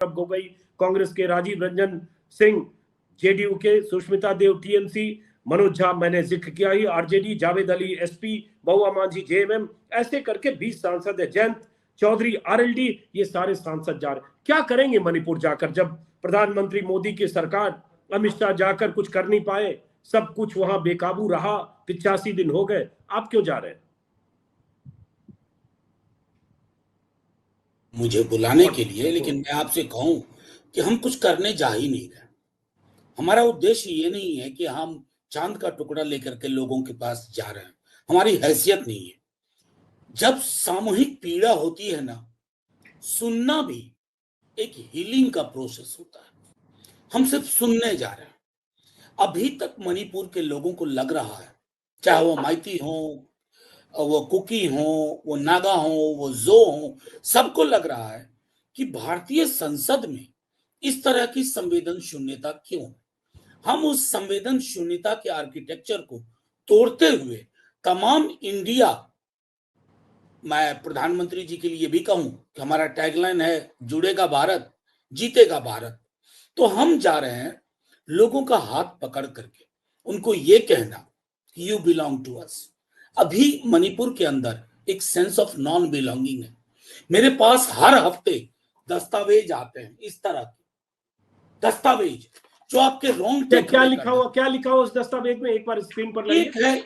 गोगोई कांग्रेस के, राजीव रंजन सिंह जेडीयू के, सुष्मिता देव टीएमसी, मनोज झा मैंने जिक्र किया ही आरजेडी, जावेद अली एसपी, बहुआ मांझी जेएमएम, ऐसे करके 20 सांसद है, जयंत चौधरी आरएलडी, ये सारे सांसद जा रहे। क्या करेंगे मणिपुर जाकर जब प्रधानमंत्री मोदी की सरकार, अमित शाह जाकर कुछ कर नहीं पाए, सब कुछ वहां बेकाबू रहा, 85 दिन हो गए, आप क्यों जा रहे हैं? मुझे बुलाने के लिए, लेकिन मैं आपसे कहूं कि हम कुछ करने जा ही नहीं रहे। हमारा उद्देश्य ये नहीं है कि हम चांद का टुकड़ा लेकर के लोगों के पास जा रहे हैं, हमारी हैसियत नहीं है। जब सामूहिक पीड़ा होती है ना, सुनना भी एक हीलिंग का प्रोसेस होता है। हम सिर्फ सुनने जा रहे हैं। अभी तक मणिपुर के लोगों को लग रहा है, चाहे वो माइती हो, वो कुकी हो, वो नागा हो, वो जो हो, सबको लग रहा है कि भारतीय संसद में इस तरह की संवेदन शून्यता क्यों। हम उस संवेदन शून्यता के आर्किटेक्चर को तोड़ते हुए तमाम इंडिया, मैं प्रधानमंत्री जी के लिए भी कहूं कि हमारा टैगलाइन है जुड़ेगा भारत जीतेगा भारत, तो हम जा रहे हैं लोगों का हाथ पकड़ करके उनको ये कहना कि यू बिलोंग टू अस। अभी मणिपुर के अंदर एक सेंस ऑफ नॉन बिलोंगिंग है। मेरे पास हर हफ्ते दस्तावेज आते हैं, इस तरह के दस्तावेज जो आपके रोंगटे क्या लिखा हुआ उस दस्तावेज में, एक बार स्क्रीन पर लाइए। एक है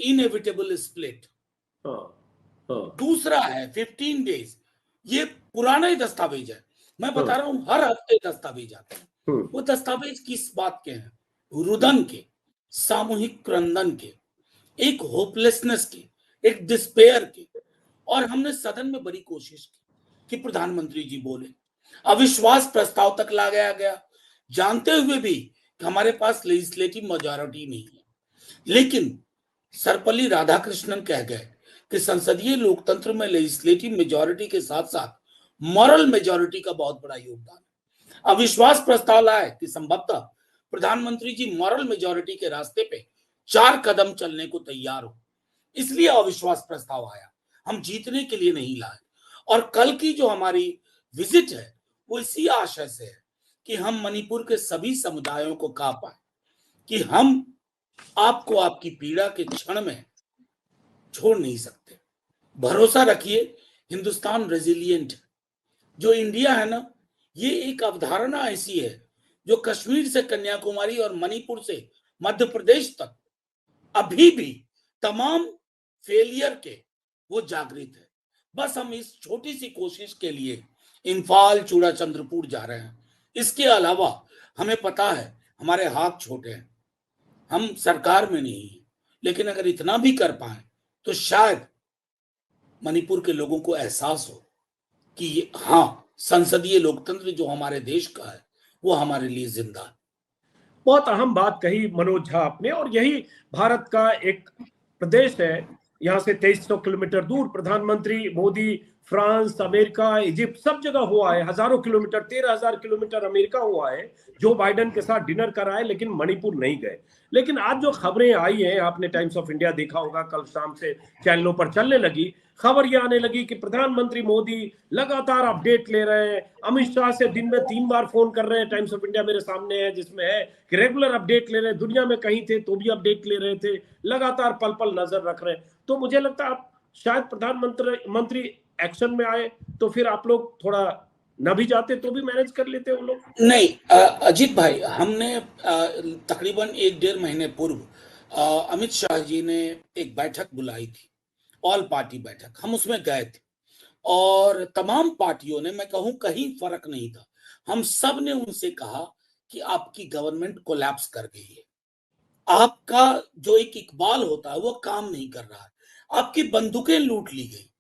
इनएविटेबल स्प्लिट, दूसरा है 15 डेज, ये पुराना ही दस्तावेज है। मैं बता रहा हूं हर हफ्ते दस्तावेज आते हैं। वो दस्तावेज किस बात के हैं? रुदन के, सामूहिक क्रंदन के, एक होपलेसनेस के, एक डिस्पेयर के। और हमने सदन में बड़ी कोशिश की कि प्रधानमंत्री जी बोले, अविश्वास प्रस्ताव तक लाया गया, जानते हुए भी कि हमारे पास लेजिस्लेटिव मेजॉरिटी नहीं है। लेकिन सर्वपल्ली राधाकृष्णन कह गए कि संसदीय लोकतंत्र में लेजिस्लेटिव मेजॉरिटी के साथ साथ मॉरल मेजॉरिटी का बहुत बड़ा योगदान है। अविश्वास प्रस्ताव लाए कि संभवतः प्रधानमंत्री जी मॉरल मेजॉरिटी के रास्ते पे 4 कदम चलने को तैयार हो, इसलिए अविश्वास प्रस्ताव आया। हम जीतने के लिए नहीं लाए। और कल की जो हमारी विजिट है वो इसी आशय से है कि हम मणिपुर के सभी समुदायों को कह पाए कि हम आपको आपकी पीड़ा के क्षण में छोड़ नहीं सकते। भरोसा रखिए, हिंदुस्तान रेजिलिएंट है। जो इंडिया है ना, ये एक अवधारणा ऐसी है जो कश्मीर से कन्याकुमारी और मणिपुर से मध्य प्रदेश तक अभी भी तमाम फेलियर के वो जागृत है। बस हम इस छोटी सी कोशिश के लिए इम्फाल चूड़ा चंद्रपुर जा रहे हैं। इसके अलावा हमें पता है हमारे हाथ छोटे हैं, हम सरकार में नहीं है, लेकिन अगर इतना भी कर पाए तो शायद मणिपुर के लोगों को एहसास हो कि हाँ, संसदीय लोकतंत्र जो हमारे देश का है वो हमारे लिए जिंदा है। बहुत अहम बात कही मनोज झा आपने, और यही भारत का एक प्रदेश है, यहाँ से 2300 किलोमीटर दूर प्रधानमंत्री मोदी फ्रांस, अमेरिका, इजिप्ट सब जगह हुआ है, हजारों किलोमीटर, 13,000 किलोमीटर अमेरिका हुआ है, जो बाइडेन के साथ डिनर कराए, लेकिन मणिपुर नहीं गए। लेकिन आज जो खबरें आई हैं, आपने टाइम्स ऑफ इंडिया देखा होगा, कल शाम से चैनलों पर चलने लगी खबर, ये आने लगी कि प्रधानमंत्री मोदी लगातार अपडेट ले रहे हैं, अमित शाह से दिन में 3 बार फोन कर रहे हैं। टाइम्स ऑफ इंडिया मेरे सामने है, जिसमें है कि रेगुलर अपडेट ले रहे हैं, दुनिया में कहीं थे तो भी अपडेट ले रहे थे, लगातार पल पल नजर रख रहे हैं। तो मुझे लगता है आप शायद प्रधानमंत्री एक्शन में आए तो फिर आप लोग थोड़ा न भी जाते तो भी मैनेज कर लेते वो लोग। नहीं अजीत भाई, हमने तकरीबन 1-1.5 महीने पूर्व अमित शाह जी ने एक बैठक बुलाई थी, ऑल पार्टी बैठक, हम उसमें गए थे और तमाम पार्टियों ने, मैं कहूं कहीं फर्क नहीं था, हम सब ने उनसे कहा कि आपकी गवर्नमेंट कोलैप्स कर गई है, आपका जो एक इकबाल होता है वो काम नहीं कर रहा है, आपकी बंदूकें लूट ली गई।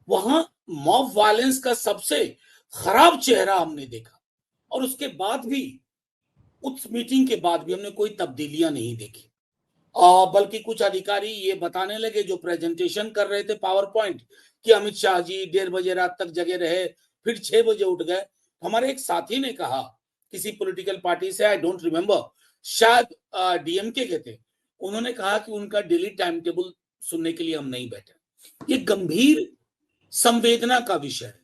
वहां मॉब वायलेंस का सबसे खराब चेहरा हमने देखा और उसके बाद भी, उस मीटिंग के बाद भी हमने कोई तब्दीलियां नहीं देखी। बल्कि कुछ अधिकारी ये बताने लगे जो प्रेजेंटेशन कर रहे थे पावर पॉइंट कि अमित शाह जी 1:30 बजे रात तक जगे रहे, फिर 6 बजे उठ गए। हमारे एक साथी ने कहा, किसी पॉलिटिकल पार्टी से, आई डोंट रिमेम्बर, शायद डीएमके के थे, उन्होंने कहा कि उनका डेली टाइम टेबल सुनने के लिए हम नहीं बैठे। ये गंभीर संवेदना का विषय है।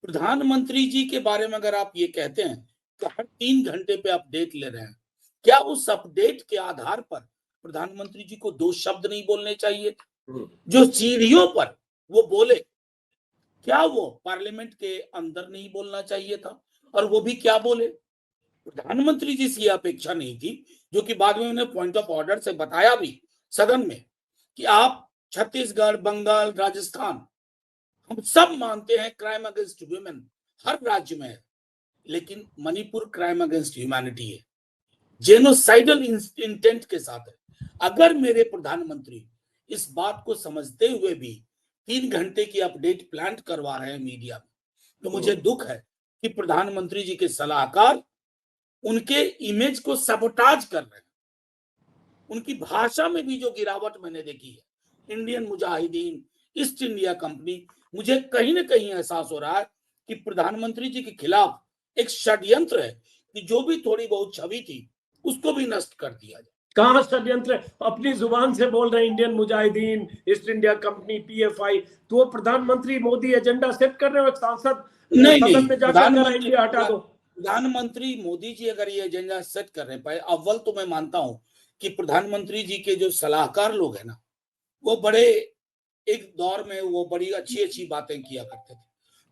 प्रधानमंत्री जी के बारे में अगर आप ये कहते हैं कि हर 3 घंटे पे अपडेट ले रहे हैं, क्या उस अपडेट के आधार पर प्रधानमंत्री जी को 2 शब्द नहीं बोलने चाहिए? जो सीढ़ियों पर वो बोले, क्या वो पार्लियामेंट के अंदर नहीं बोलना चाहिए था? और वो भी क्या बोले? प्रधानमंत्री जी से ये अपेक्षा नहीं थी, जो कि बाद में उन्हें पॉइंट ऑफ ऑर्डर से बताया भी सदन में, कि आप छत्तीसगढ़, बंगाल, राजस्थान, हम सब मानते हैं क्राइम अगेंस्ट ह्यूमन हर राज्य में है, लेकिन मणिपुर क्राइम अगेंस्ट ह्यूमैनिटी है, जेनोसाइडल इंटेंट के साथ है। अगर मेरे प्रधानमंत्री इस बात को समझते हुए भी 3 घंटे की अपडेट प्लान करवा रहे हैं मीडिया में, तो मुझे दुख है कि प्रधानमंत्री जी के सलाहकार उनके इमेज को सबोटाज कर रहे हैं। उनकी भाषा में भी जो गिरावट मैंने देखी है, Indian Mujahideen, east India company, मुझे कहीं ना कहीं एहसास हो रहा है कि प्रधानमंत्री जी के खिलाफ एक षड्यंत्र है कि जो भी थोड़ी बहुत छवि थी उसको भी नष्ट कर दिया जाए। कहां षड्यंत्र? अपनी जुबान से बोल रहे हैं Indian Mujahideen, east India company, PFI, तो प्रधानमंत्री मोदी एजेंडा सेट कर रहे हो। सांसद सदन में जाकर इंडिया हटा दो। प्रधानमंत्री मोदी जी अगर ये एजेंडा सेट कर रहे पाए, अव्वल तो मैं मानता हूं कि प्रधानमंत्री जी के जो सलाहकार लोग हैं ना, वो बड़े एक दौर में वो बड़ी अच्छी अच्छी बातें किया करते थे।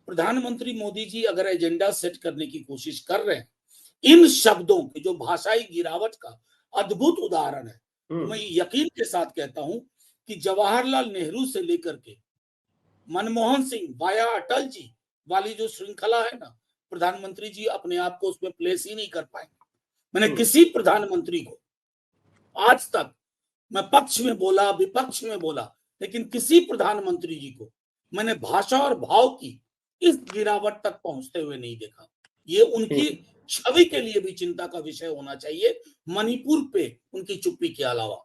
प्रधानमंत्री मोदी जी अगर एजेंडा सेट करने की कोशिश कर रहे हैं, इन शब्दों की जो भाषाई गिरावट का अद्भुत उदाहरण है, तो मैं यकीन के साथ कहता हूं कि जवाहरलाल नेहरू से लेकर के मनमोहन सिंह वाया अटल जी वाली जो श्रृंखला है ना, प्रधानमंत्री जी अपने आप को उसमें प्लेस ही नहीं कर पाएंगे। मैंने किसी प्रधानमंत्री को आज तक, मैं पक्ष में बोला, विपक्ष में बोला, लेकिन किसी प्रधानमंत्री जी को मैंने भाषा और भाव की इस गिरावट तक पहुंचते हुए नहीं देखा। ये उनकी छवि के लिए भी चिंता का विषय होना चाहिए, मणिपुर पे उनकी चुप्पी के अलावा।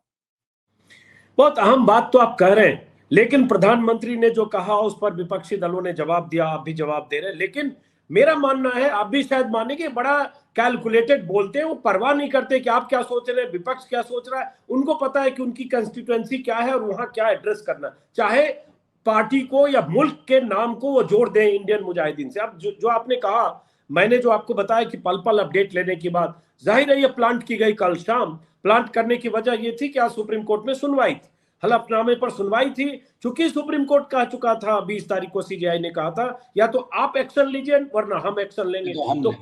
बहुत अहम बात तो आप कह रहे हैं, लेकिन प्रधानमंत्री ने जो कहा उस पर विपक्षी दलों ने जवाब दिया, आप भी जवाब दे रहे हैं। लेकिन मेरा मानना है, आप भी शायद मानेंगे, बड़ा कैलकुलेटेड बोलते हैं, वो परवाह नहीं करते कि आप क्या सोच रहे हैं, विपक्ष क्या सोच रहा है। उनको पता है कि उनकी कंस्टिट्यूएंसी क्या है और वहां क्या एड्रेस करना, चाहे पार्टी को या मुल्क के नाम को वो जोड़ दें इंडियन मुजाहिदीन से। अब जो आपने कहा, मैंने जो आपको बताया कि पल पल अपडेट लेने की बात, जाहिर है ये प्लांट की गई कल शाम। प्लांट करने की वजह ये थी कि आज सुप्रीम कोर्ट में सुनवाई थी, हलफनामे पर सुनवाई थी। चूंकि सुप्रीम कोर्ट कह चुका था, 20 तारीख को सीजीआई ने कहा था, या तो आप एक्शन लीजिए वरना हम एक्शन लेंगे। तो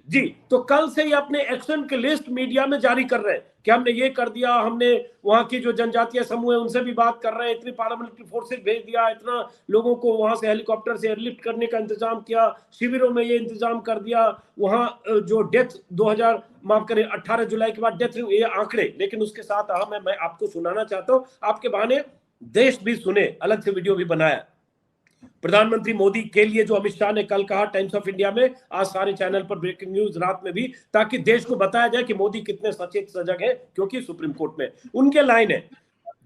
जी, तो कल से ही अपने एक्शन की लिस्ट मीडिया में जारी कर रहे हैं कि हमने ये कर दिया, हमने वहां की जो जनजातीय समूह है उनसे भी बात कर रहे हैं, इतनी पारामिलिट्री फोर्सेस भेज दिया, इतना लोगों को वहां से हेलीकॉप्टर से एयरलिफ्ट करने का इंतजाम किया, शिविरों में ये इंतजाम कर दिया। वहां जो डेथ 18 जुलाई के बाद डेथ, ये आंकड़े, लेकिन उसके साथ मैं आपको सुनाना चाहता हूँ, आपके बहाने देश भी सुने, अलग से वीडियो भी बनाया प्रधानमंत्री मोदी के लिए, जो अमित शाह ने कल कहा टाइम्स ऑफ इंडिया में, आज सारे चैनल पर ब्रेकिंग न्यूज रात में भी, ताकि देश को बताया जाए कि मोदी कितने सचेत सजग है, क्योंकि सुप्रीम कोर्ट में उनके लाइन है,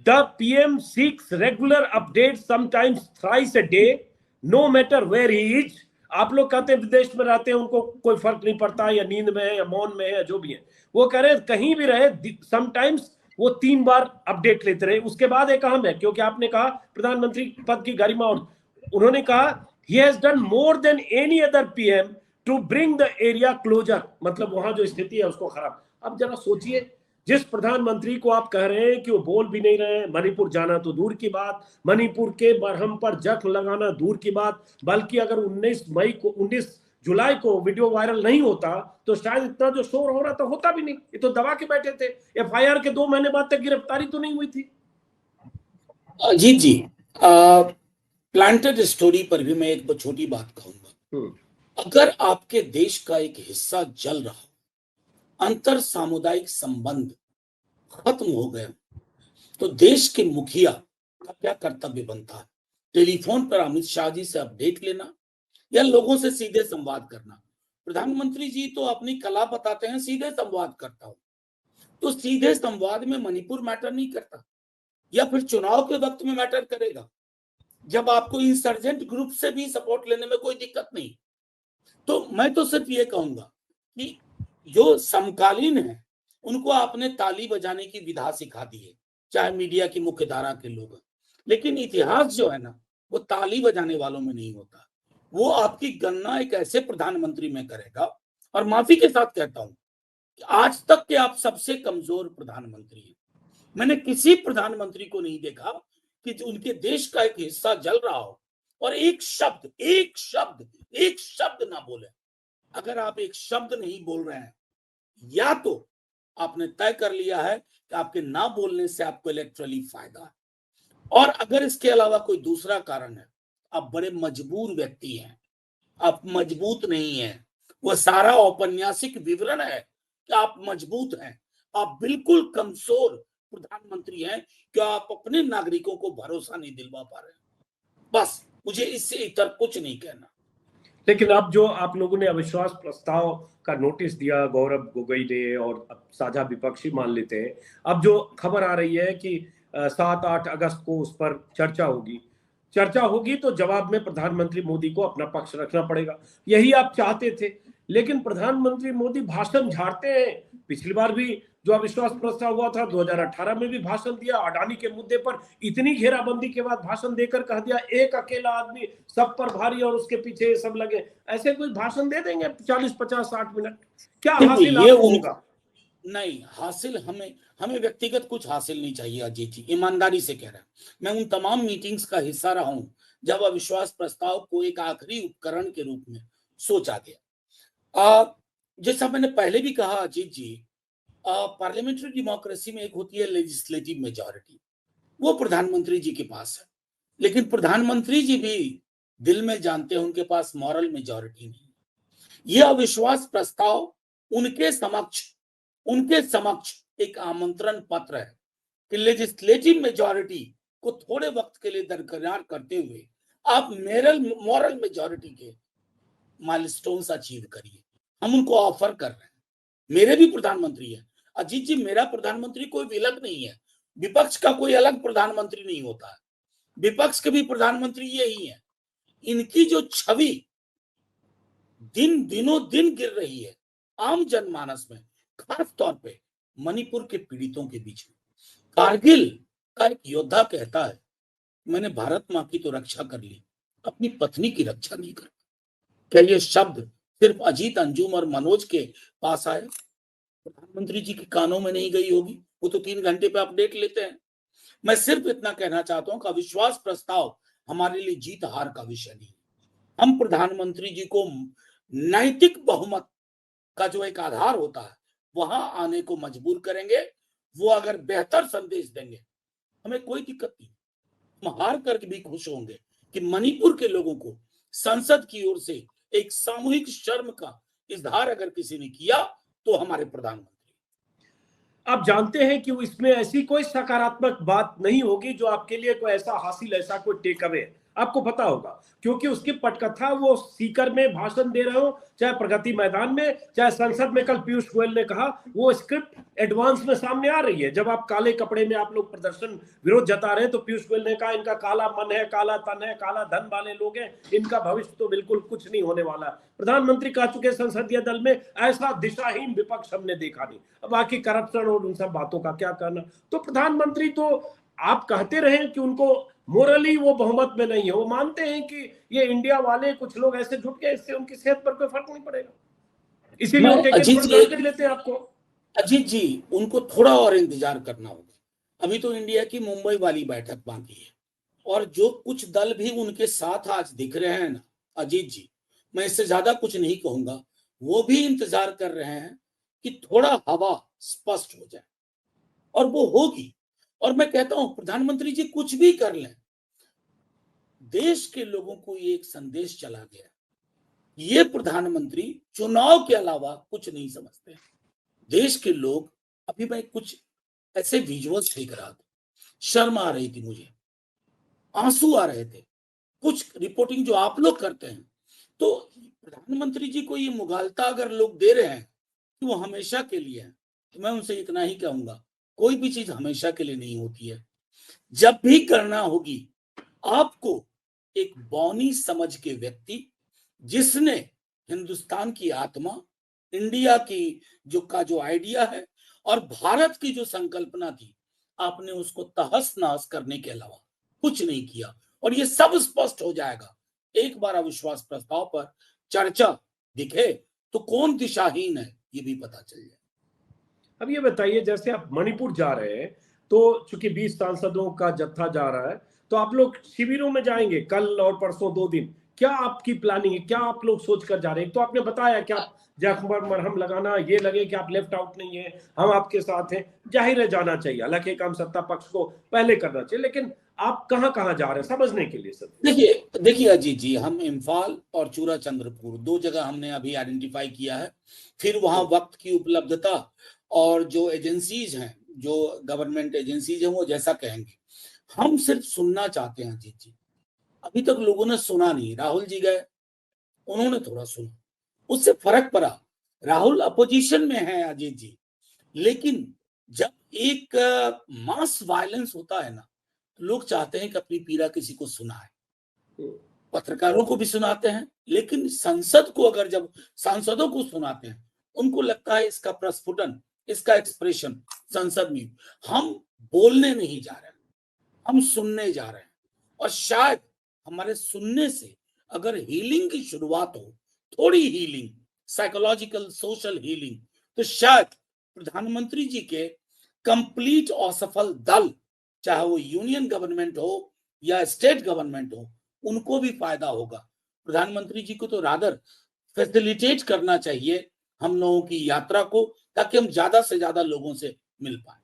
the PM seeks regular update sometimes thrice a day, no matter where he is. आप लोग कहते हैं विदेश में रहते हैं, उनको कोई फर्क नहीं पड़ता, या नींद में है या मौन में है या जो भी है, वो कह रहे हैं कहीं भी रहे, समटाइम्स वो 3 बार अपडेट लेते रहे। उसके बाद एक अहम है, क्योंकि आपने कहा प्रधानमंत्री पद की गरिमा, और उन्होंने कहा he has done more than any other PM to bring the area closer, मतलब वहां जो स्थिति है उसको खराब। अब जरा सोचिए, जिस प्रधानमंत्री को आप कह रहे हैं कि वो बोल भी नहीं रहे हैं, मणिपुर जाना तो दूर की बात, मणिपुर के मरहम पर जख्म लगाना दूर की बात, बल्कि अगर 19 जुलाई को वीडियो वायरल नहीं होता तो शायद इतना जो शोर हो रहा था होता भी नहीं। ये तो दबा के बैठे थे, एफआईआर के 2 महीने बाद तक गिरफ्तारी तो नहीं हुई थी। जी प्लांटेड स्टोरी पर भी मैं एक छोटी बात कहूंगा। अगर आपके देश का एक हिस्सा जल रहा, अंतर सामुदायिक संबंध खत्म हो गए, तो देश के मुखिया का क्या कर्तव्य बनता है? टेलीफोन पर अमित शाह जी से अपडेट लेना या लोगों से सीधे संवाद करना? प्रधानमंत्री जी तो अपनी कला बताते हैं, सीधे संवाद करता हूं, तो सीधे संवाद में मणिपुर मैटर नहीं करता, या फिर चुनाव के वक्त में मैटर करेगा, जब आपको इंसर्जेंट ग्रुप से भी सपोर्ट लेने में कोई दिक्कत नहीं। तो मैं तो सिर्फ ये कहूंगा कि जो समकालीन है उनको आपने ताली बजाने की विधा सिखा दी है, चाहे मीडिया की मुख्य धारा के लोग, लेकिन इतिहास जो है ना, वो ताली बजाने वालों में नहीं होता, वो आपकी गणना एक ऐसे प्रधानमंत्री में करेगा, और माफी के साथ कहता हूं कि आज तक के आप सबसे कमजोर प्रधानमंत्री हैं। मैंने किसी प्रधानमंत्री को नहीं देखा कि उनके देश का एक हिस्सा जल रहा हो और एक शब्द ना बोले। अगर आप एक शब्द नहीं बोल रहे हैं, या तो आपने तय कर लिया है कि आपके ना बोलने से आपको इलेक्ट्रली फायदा है, और अगर इसके अलावा कोई दूसरा कारण है, आप बड़े मजबूर व्यक्ति हैं, आप मजबूत नहीं हैं। वह सारा औपन्यासिक विवरण है कि आप मजबूत हैं, आप बिल्कुल कमजोर प्रधानमंत्री हैं कि आप अपने नागरिकों को भरोसा नहीं दिलवा पा रहे हैं। बस मुझे इससे इतर कुछ नहीं कहना। लेकिन अब जो आप लोगों ने अविश्वास प्रस्ताव का नोटिस दिया गौरव गोगोई ने, और अब साझा विपक्षी मान लेते हैं, अब जो खबर आ रही है कि 7-8 अगस्त को उस पर चर्चा होगी तो जवाब में प्रधानमंत्री मोदी को अपना पक्ष रखना पड़ेगा। यही आप चाहते थे, लेकिन प्रधानमंत्री मोदी भाषण झाड़ते हैं। पिछली बार भी जो अविश्वास प्रस्ताव हुआ था 2018 में भी भाषण दिया, अडानी के मुद्दे पर इतनी घेराबंदी के बाद भाषण देकर कह दिया एक अकेला आदमी सब पर भारी और उसके पीछे सब लगे। ऐसे कोई भाषण दे देंगे 40, 50, 60 मिनट, क्या हासिल आपको होगा? नहीं, हासिल हमें व्यक्तिगत कुछ हासिल नहीं चाहिए अजीत जी, ईमानदारी से कह रहा हूं। मैं उन तमाम मीटिंग्स का हिस्सा रहा हूं जब अविश्वास प्रस्ताव को एक आखिरी उपकरण के रूप में सोचा गया। जैसा मैंने पहले भी कहा अजीत जी, पार्लियामेंट्री डेमोक्रेसी में एक होती है लेजिस्लेटिव मेजॉरिटी, वो प्रधानमंत्री जी के पास है, लेकिन प्रधानमंत्री जी भी दिल में जानते हैं उनके पास मॉरल मेजॉरिटी नहीं। यह अविश्वास प्रस्ताव उनके समक्ष एक आमंत्रण पत्र है कि लेजिस्लेटिव मेजॉरिटी को थोड़े वक्त के लिए दरकिनार करते हुए आप मॉरल मेजॉरिटी के माइलस्टोन्स अचीव करिए। हम उनको ऑफर कर रहे हैं। मेरे भी प्रधानमंत्री है अजीत जी, मेरा प्रधानमंत्री कोई विलग नहीं है। विपक्ष का कोई अलग प्रधानमंत्री नहीं होता है, विपक्ष के भी प्रधानमंत्री यही है। इनकी जो छवि दिनों दिन गिर रही है आम जनमानस में, खास तौर पे मणिपुर के पीड़ितों के बीच में। कारगिल का एक योद्धा कहता है, मैंने भारत मां की तो रक्षा कर ली, अपनी पत्नी की रक्षा नहीं कर। क्या ये शब्द सिर्फ अजीत, अंजुम और मनोज के पास आए, प्रधानमंत्री जी के कानों में नहीं गई होगी? वो तो 3 घंटे पे अपडेट लेते हैं। मैं सिर्फ इतना कहना चाहता हूं कि अविश्वास प्रस्ताव हमारे लिए जीत हार का विषय नहीं। हम प्रधानमंत्री जी को नैतिक बहुमत का जो एक आधार होता है वहां आने को मजबूर करेंगे। वो अगर बेहतर संदेश देंगे, हमें कोई दिक्कत नहीं। हम हार करके भी खुश होंगे कि मणिपुर के लोगों को संसद की ओर से एक सामूहिक शर्म का इजहार अगर किसी ने किया तो हमारे प्रधानमंत्री। आप जानते हैं कि इसमें ऐसी कोई सकारात्मक बात नहीं होगी जो आपके लिए कोई ऐसा हासिल, ऐसा कोई टेक अवे आपको पता होगा, क्योंकि उसकी पटकथा वो सीकर में भाषण दे रहे हो, चाहे प्रगति मैदान में, चाहे संसद में। कल पीयूष गोयल ने कहा वो स्क्रिप्ट एडवांस में सामने आ रही है। जब आप काले कपड़े में आप लोग प्रदर्शन विरोध जता रहे हैं तो पीयूष गोयल ने कहा इनका काला मन है, काला तन है, काला धन वाले लोग हैं, इनका भविष्य तो बिल्कुल कुछ नहीं होने वाला। प्रधानमंत्री कह चुके संसदीय दल में ऐसा दिशाहीन विपक्ष हमने देखा नहीं। अब बाकी करप्शन और उन सब बातों का क्या करना। तो प्रधानमंत्री तो आप कहते रहे कि उनको मोरली वो बहुमत में नहीं है, वो मानते हैं कि ये इंडिया वाले कुछ लोग ऐसे जुट गए, इससे उनकी सेहत पर कोई फर्क नहीं पड़ेगा, इसीलिए वो टिकट पर लेते हैं आपको। अजीत जी, उनको थोड़ा और इंतजार करना होगा। अभी तो इंडिया की मुंबई वाली बैठक बाकी है, और जो कुछ दल भी उनके साथ आज दिख रहे हैं ना अजीत जी, मैं इससे ज्यादा कुछ नहीं कहूंगा, वो भी इंतजार कर रहे हैं कि थोड़ा हवा स्पष्ट हो जाए, और वो होगी। और मैं कहता हूं प्रधानमंत्री जी कुछ भी कर लें, देश के लोगों को ये एक संदेश चला गया, ये प्रधानमंत्री चुनाव के अलावा कुछ नहीं समझते। देश के लोग, अभी मैं कुछ ऐसे विजुअल्स देख रहा था, शर्म आ रही थी मुझे, आंसू आ रहे थे। कुछ रिपोर्टिंग जो आप लोग करते हैं, तो प्रधानमंत्री जी को ये मुगालता अगर लोग दे रहे हैं कि वो हमेशा के लिए है, तो मैं उनसे इतना ही कहूंगा, कोई भी चीज हमेशा के लिए नहीं होती है। जब भी करना होगी आपको एक बौनी समझ के व्यक्ति, जिसने हिंदुस्तान की आत्मा, इंडिया की जो आइडिया है और भारत की जो संकल्पना थी, आपने उसको तहस नहस करने के अलावा कुछ नहीं किया। और ये सब स्पष्ट हो जाएगा एक बार अविश्वास प्रस्ताव पर चर्चा दिखे तो कौन दिशाहीन है ये भी पता चल जाए। अब ये बताइए, जैसे आप मणिपुर जा रहे हैं, तो चूंकि 20 सांसदों का जत्था जा रहा है, तो आप लोग शिविरों में जाएंगे कल और परसों 2 दिन। क्या आपकी प्लानिंग है, क्या आप लोग सोच कर जा रहे हैं? तो आपने बताया कि आप जख्म पर मरहम लगाना, ये लगे कि आप लेफ्ट आउट नहीं है, हम आपके साथ हैं। जाहिर है जाना चाहिए, हालांकि काम सत्ता पक्ष को पहले करना चाहिए, लेकिन आप कहाँ कहाँ जा रहे हैं समझने के लिए सर? देखिए अजीत जी, हम इम्फाल और चूरा चंद्रपुर 2 जगह हमने अभी आइडेंटिफाई किया है। फिर वहां वक्त की उपलब्धता और जो एजेंसीज हैं, जो गवर्नमेंट एजेंसीज हैं, वो जैसा कहेंगे। हम सिर्फ सुनना चाहते हैं अजीत जी। अभी तक लोगों ने सुना नहीं। राहुल जी गए, उन्होंने थोड़ा सुना, उससे फर्क पड़ा। राहुल अपोजिशन में है अजीत जी, लेकिन जब एक मास वायलेंस होता है ना, लोग चाहते हैं कि अपनी पीड़ा किसी को सुनाए। पत्रकारों को भी सुनाते हैं, लेकिन संसद को अगर जब सांसदों को सुनाते हैं, उनको लगता है इसका प्रस्फुटन, इसका एक्सप्रेशन संसद में। हम बोलने नहीं जा रहे हैं, हम सुनने जा रहे हैं। और शायद हमारे सुनने से अगर हीलिंग की शुरुआत हो, थोड़ी हीलिंग, साइकोलॉजिकल सोशल हीलिंग, तो शायद प्रधानमंत्री जी के कंप्लीट असफल दल, चाहे वो यूनियन गवर्नमेंट हो या स्टेट गवर्नमेंट हो, उनको भी फायदा होगा। प्रधानमंत्री जी को तो रादर फैसिलिटेट करना चाहिए हम लोगों की यात्रा को, ताकि हम ज्यादा से ज्यादा लोगों से मिल पाए।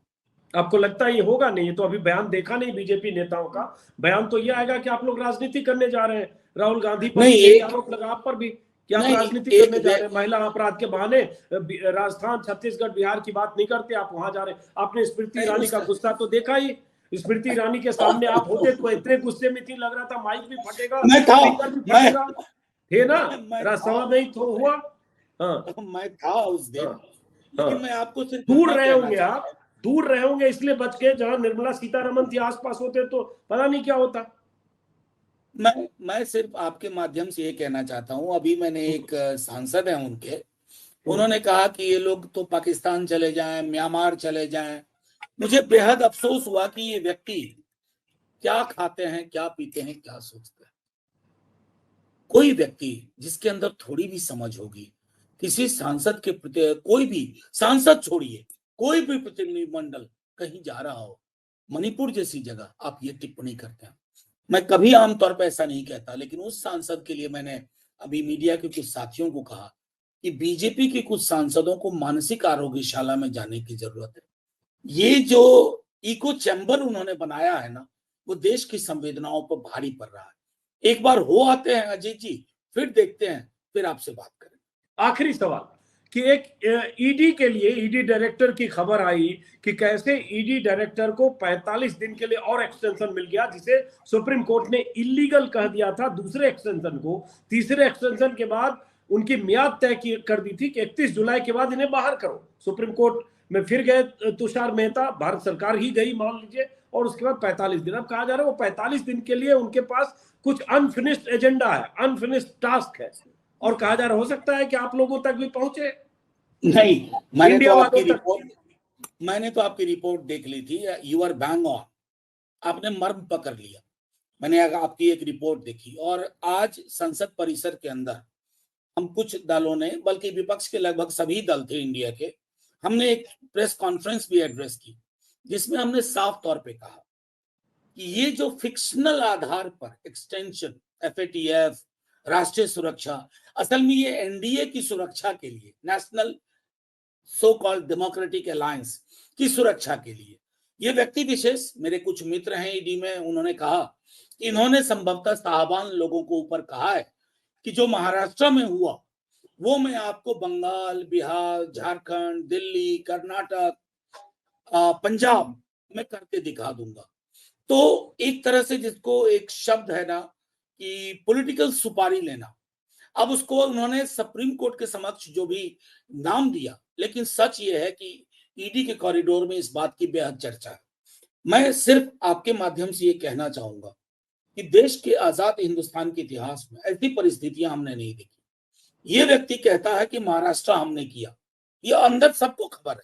आपको लगता है ये होगा? नहीं, ये तो अभी बयान देखा नहीं बीजेपी नेताओं का। बयान तो ये आएगा कि आप लोग राजनीति करने जा रहे हैं। राहुल गांधी पर भी आरोप लगा, आप पर भी, कि आप राजनीति करने जा रहे हैं। महिला अपराध के बहाने राजस्थान, छत्तीसगढ़, बिहार की बात नहीं करते, आप वहां जा रहे हैं। आपने स्मृति ईरानी का गुस्सा तो देखा ही। स्मृति ईरानी के सामने आप होते तो इतने गुस्से में थी, लग रहा था माइक भी फटेगा, स्पीकर भी फटेगा। थे ना, राजसभा में ही तो हुआ। हाँ, मैं था उस दिन, लेकिन मैं आपको सिर्फ दूर रहे होंगे, आप दूर रहे होंगे इसलिए बच गए। जहां निर्मला सीतारमन थी आसपास होते तो पता नहीं क्या होता। मैं सिर्फ आपके माध्यम से ये कहना चाहता हूं, अभी मैंने एक सांसद है उनके, उन्होंने कहा कि ये लोग तो पाकिस्तान चले जाएं, म्यांमार चले जाएं। मुझे बेहद अफसोस हुआ कि ये व्यक्ति क्या खाते हैं, क्या पीते हैं, क्या सोचते हैं। कोई व्यक्ति जिसके अंदर थोड़ी भी समझ होगी, किसी सांसद के प्रति, कोई भी सांसद छोड़िए, कोई भी प्रतिनिधिमंडल कहीं जा रहा हो, मणिपुर जैसी जगह, आप ये टिप्पणी करते हैं। मैं कभी आमतौर पर ऐसा नहीं कहता, लेकिन उस सांसद के लिए मैंने अभी मीडिया के कुछ साथियों को कहा कि बीजेपी के कुछ सांसदों को मानसिक आरोग्यशाला में जाने की जरूरत है। ये जो इको चैम्बर उन्होंने बनाया है ना, वो देश की संवेदनाओं पर भारी पड़ रहा है। एक बार हो आते हैं अजीत जी, फिर देखते हैं, फिर आपसे बात करें। आखिरी सवाल, कि एक ईडी के लिए, ईडी डायरेक्टर की खबर आई कि कैसे ईडी डायरेक्टर को 45 दिन के लिए और एक्सटेंशन मिल गया, जिसे सुप्रीम कोर्ट ने इलीगल कह दिया था। दूसरे एक्सटेंशन को, तीसरे एक्सटेंशन के बाद उनकी मियाद तय कर दी थी कि 31 जुलाई के बाद इन्हें बाहर करो। सुप्रीम कोर्ट में फिर गए तुषार मेहता, भारत सरकार ही गई मान लीजिए, और उसके बाद 45 दिन। अब कहा जा रहा है वो 45 दिन के लिए उनके पास कुछ अनफिनिश्ड एजेंडा है, अनफिनिश्ड टास्क है, और कहा जा रहा हो सकता है कि आप लोगों तक भी पहुंचे। नहीं, मैंने तो आपकी रिपोर्ट देख ली थी। यू आर बैंग ऑन, आपने मर्म पकड़ लिया। मैंने आपकी एक रिपोर्ट देखी, और आज संसद परिसर के अंदर हम कुछ दलों ने, बल्कि विपक्ष के लगभग सभी दल थे इंडिया के, हमने एक प्रेस कॉन्फ्रेंस भी एड्रेस की, जिसमें हमने साफ तौर पे कहा कि ये जो फिक्शनल आधार पर एक्सटेंशन, एफएटीएफ, राष्ट्रीय सुरक्षा, असल में ये एनडीए की सुरक्षा के लिए, national so called democratic alliance की सुरक्षा के लिए, ये व्यक्ति विशेष, मेरे कुछ मित्र हैं ईडी में, उन्होंने कहा कि इन्होंने संभवतः साहबान लोगों को ऊपर कहा है कि जो महाराष्ट्र में हुआ वो मैं आपको बंगाल, बिहार, झारखंड, दिल्ली, कर्नाटक, पंजाब में करके दिखा दूंगा। तो एक तरह से जिसको एक शब्द है ना कि पॉलिटिकल सुपारी लेना, अब उसको उन्होंने सुप्रीम कोर्ट के समक्ष जो भी नाम दिया, लेकिन सच ये है कि ईडी के कॉरिडोर में इस बात की बेहद चर्चा है। मैं सिर्फ आपके माध्यम से ये कहना चाहूंगा कि देश के आजाद हिंदुस्तान के इतिहास में ऐसी परिस्थितियां हमने नहीं देखी। ये व्यक्ति कहता है कि महाराष्ट्र हमने किया, ये अंदर सबको खबर है,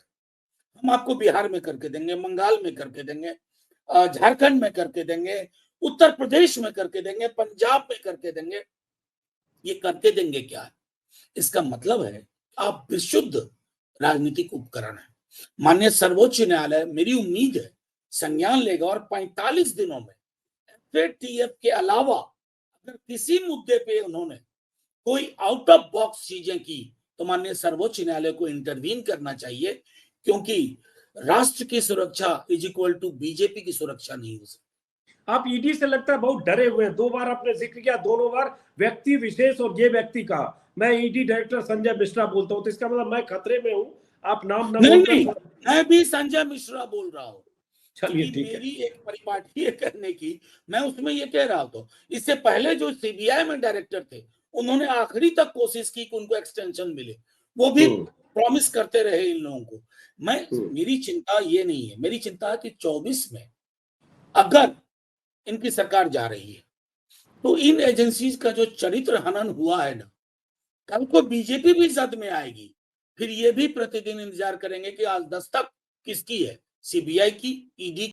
हम आपको बिहार में करके देंगे, बंगाल में करके देंगे, झारखंड में करके देंगे, उत्तर प्रदेश में करके देंगे, पंजाब में करके देंगे। ये करके देंगे क्या है? इसका मतलब है आप विशुद्ध राजनीतिक उपकरण है। माननीय सर्वोच्च न्यायालय, मेरी उम्मीद है, संज्ञान लेगा और 45 दिनों में एफएटीएफ के अलावा अगर किसी मुद्दे पे उन्होंने कोई आउट ऑफ बॉक्स चीजें की तो माननीय सर्वोच्च न्यायालय को इंटरवीन करना चाहिए, क्योंकि राष्ट्र की सुरक्षा इज इक्वल टू बीजेपी की सुरक्षा नहीं हो सकती। आप ईडी से लगता है बहुत डरे हुए हैं। 2 बार आपने जिक्र किया, दोनों बार व्यक्ति विशेष और ये व्यक्ति का। मैं ईडी डायरेक्टर संजय मिश्रा बोलता हूं, तो इसका मतलब मैं खतरे में हूं। आप नाम ना नहीं, मैं भी संजय मिश्रा बोल रहा हूँ। चलिए ठीक है। मेरी एक परिपाटी है कहने की, मैं उसमें ये कह रहा था, इससे पहले जो सीबीआई में डायरेक्टर थे उन्होंने आखिरी तक कोशिश की कि उनको एक्सटेंशन मिले, वो भी प्रॉमिस करते रहे इन लोगों को। मेरी चिंता ये नहीं है, मेरी चिंता है कि 24 में अगर इनकी सरकार जा रही है तो इन एजेंसीज का जो चरित्र हनन हुआ है ना, कल को बीजेपी भी जद में आएगी, फिर ये भी प्रतिदिन इंतजार करेंगे कि आज दस्तक किसकी है, सीबीआई की, ईडी